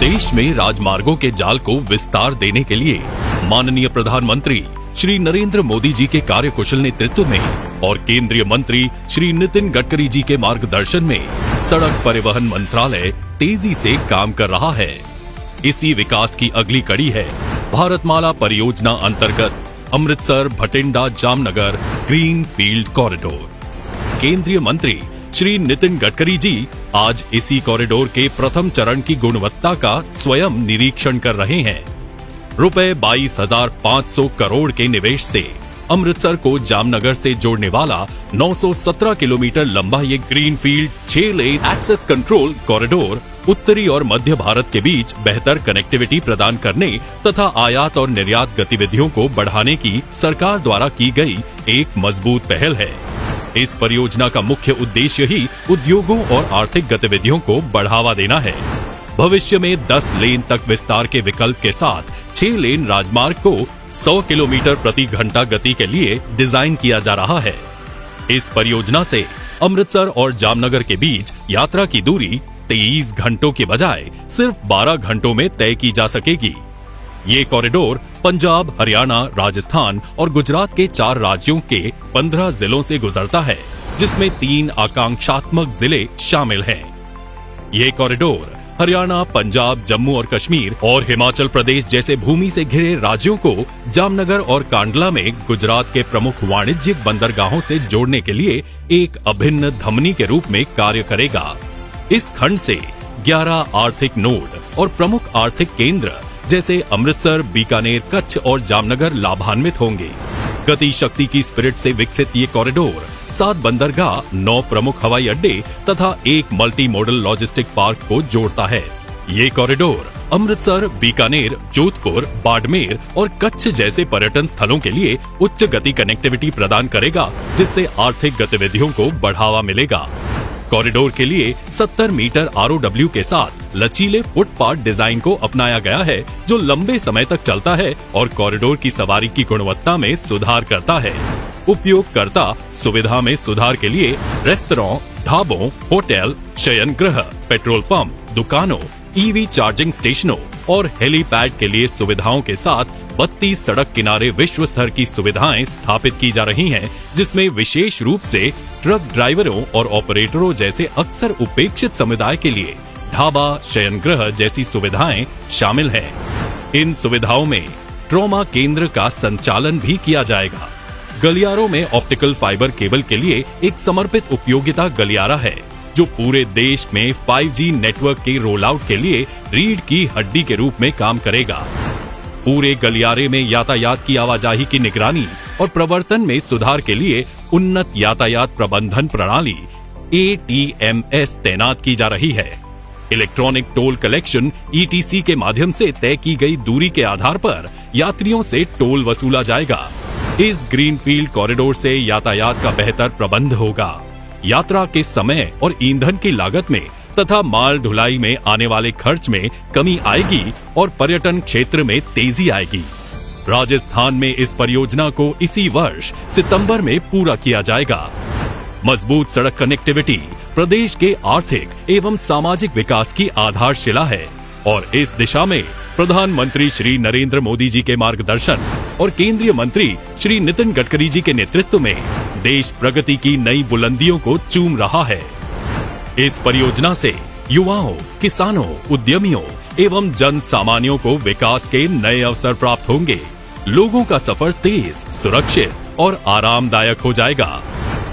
देश में राजमार्गों के जाल को विस्तार देने के लिए माननीय प्रधानमंत्री श्री नरेंद्र मोदी जी के कार्यकुशल नेतृत्व में और केंद्रीय मंत्री श्री नितिन गडकरी जी के मार्गदर्शन में सड़क परिवहन मंत्रालय तेजी से काम कर रहा है। इसी विकास की अगली कड़ी है भारतमाला परियोजना अंतर्गत Amritsar Bathinda Jamnagar green field corridor. केंद्रीय मंत्री श्री नितिन गडकरी जी आज इसी कॉरिडोर के प्रथम चरण की गुणवत्ता का स्वयं निरीक्षण कर रहे हैं। रुपए 22,500 करोड़ के निवेश से अमृतसर को जामनगर से जोड़ने वाला 917 किलोमीटर लंबा ये greenfield 6 lane access control corridor उत्तरी और मध्य भारत के बीच बेहतर कनेक्टिविटी प्रदान करने तथा आयात और निर्यात गतिविधियों को बढ़ाने की सरकार द्वारा की गई एक मजबूत पहल है। इस परियोजना का मुख्य उद्देश्य ही उद्योगों और आर्थिक गतिविधियों को बढ़ावा देना है। भविष्य में 10 लेन तक विस्तार के विकल्प के साथ 6 लेन राजमार्ग को 100 किलोमीटर प्रति घंटा गति के लिए डिजाइन किया जा रहा है। इस परियोजना से अमृतसर और जामनगर के बीच यात्रा की दूरी 23 घंटों की बजाय सिर्फ 12 घंटों में तय की जा सकेगी। ये कॉरिडोर पंजाब, हरियाणा, राजस्थान और गुजरात के 4 राज्यों के 15 जिलों से गुजरता है, जिसमें 3 आकांक्षात्मक जिले शामिल हैं। ये कॉरिडोर हरियाणा, पंजाब, जम्मू और कश्मीर और हिमाचल प्रदेश जैसे भूमि से घिरे राज्यों को जामनगर और कांडला में गुजरात के प्रमुख वाणिज्यिक बंदरगाहों से जोड़ने के लिए एक अभिन्न धमनी के रूप में कार्य करेगा। इस खंड से 11 आर्थिक नोड और प्रमुख आर्थिक केंद्र जैसे अमृतसर, बीकानेर, कच्छ और जामनगर लाभान्वित होंगे। गति शक्ति की स्पिरिट से विकसित ये कॉरिडोर 7 बंदरगाह, 9 प्रमुख हवाई अड्डे तथा एक मल्टी मॉडल लॉजिस्टिक पार्क को जोड़ता है। ये कॉरिडोर अमृतसर, बीकानेर, जोधपुर, बाड़मेर और कच्छ जैसे पर्यटन स्थलों के लिए उच्च गति कनेक्टिविटी प्रदान करेगा, जिससे आर्थिक गतिविधियों को बढ़ावा मिलेगा। कॉरिडोर के लिए 70 मीटर ROW के साथ लचीले फुटपाथ डिजाइन को अपनाया गया है, जो लंबे समय तक चलता है और कॉरिडोर की सवारी की गुणवत्ता में सुधार करता है। उपयोगकर्ता सुविधा में सुधार के लिए रेस्तरां, ढाबों, होटल, शयनगृह, पेट्रोल पंप, दुकानों, EV चार्जिंग स्टेशनों और हेलीपैड के लिए सुविधाओं के साथ 32 सड़क किनारे विश्व स्तर की सुविधाएं स्थापित की जा रही हैं, जिसमें विशेष रूप से ट्रक ड्राइवरों और ऑपरेटरों जैसे अक्सर उपेक्षित समुदाय के लिए ढाबा, शयनगृह जैसी सुविधाएं शामिल हैं। इन सुविधाओं में ट्रॉमा केंद्र का संचालन भी किया जाएगा। गलियारों में ऑप्टिकल फाइबर केबल के लिए एक समर्पित उपयोगिता गलियारा है, जो पूरे देश में 5G नेटवर्क के रोल आउट के लिए रीढ़ की हड्डी के रूप में काम करेगा। पूरे गलियारे में यातायात की आवाजाही की निगरानी और प्रवर्तन में सुधार के लिए उन्नत यातायात प्रबंधन प्रणाली ATMS तैनात की जा रही है। इलेक्ट्रॉनिक टोल कलेक्शन ETC के माध्यम से तय की गई दूरी के आधार पर यात्रियों से टोल वसूला जाएगा। इस ग्रीनफील्ड कॉरिडोर से यातायात का बेहतर प्रबंध होगा। यात्रा के समय और ईंधन की लागत में तथा माल ढुलाई में आने वाले खर्च में कमी आएगी और पर्यटन क्षेत्र में तेजी आएगी। राजस्थान में इस परियोजना को इसी वर्ष सितंबर में पूरा किया जाएगा। मजबूत सड़क कनेक्टिविटी प्रदेश के आर्थिक एवं सामाजिक विकास की आधारशिला है और इस दिशा में प्रधानमंत्री श्री नरेंद्र मोदी जी के मार्गदर्शन और केंद्रीय मंत्री श्री नितिन गडकरी जी के नेतृत्व में देश प्रगति की नई बुलंदियों को चूम रहा है। इस परियोजना से युवाओं, किसानों, उद्यमियों एवं जन सामान्यों को विकास के नए अवसर प्राप्त होंगे। लोगों का सफर तेज, सुरक्षित और आरामदायक हो जाएगा।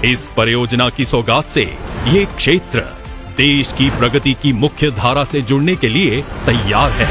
इस परियोजना की सौगात से ये क्षेत्र देश की प्रगति की मुख्य धारा से जुड़ने के लिए तैयार है।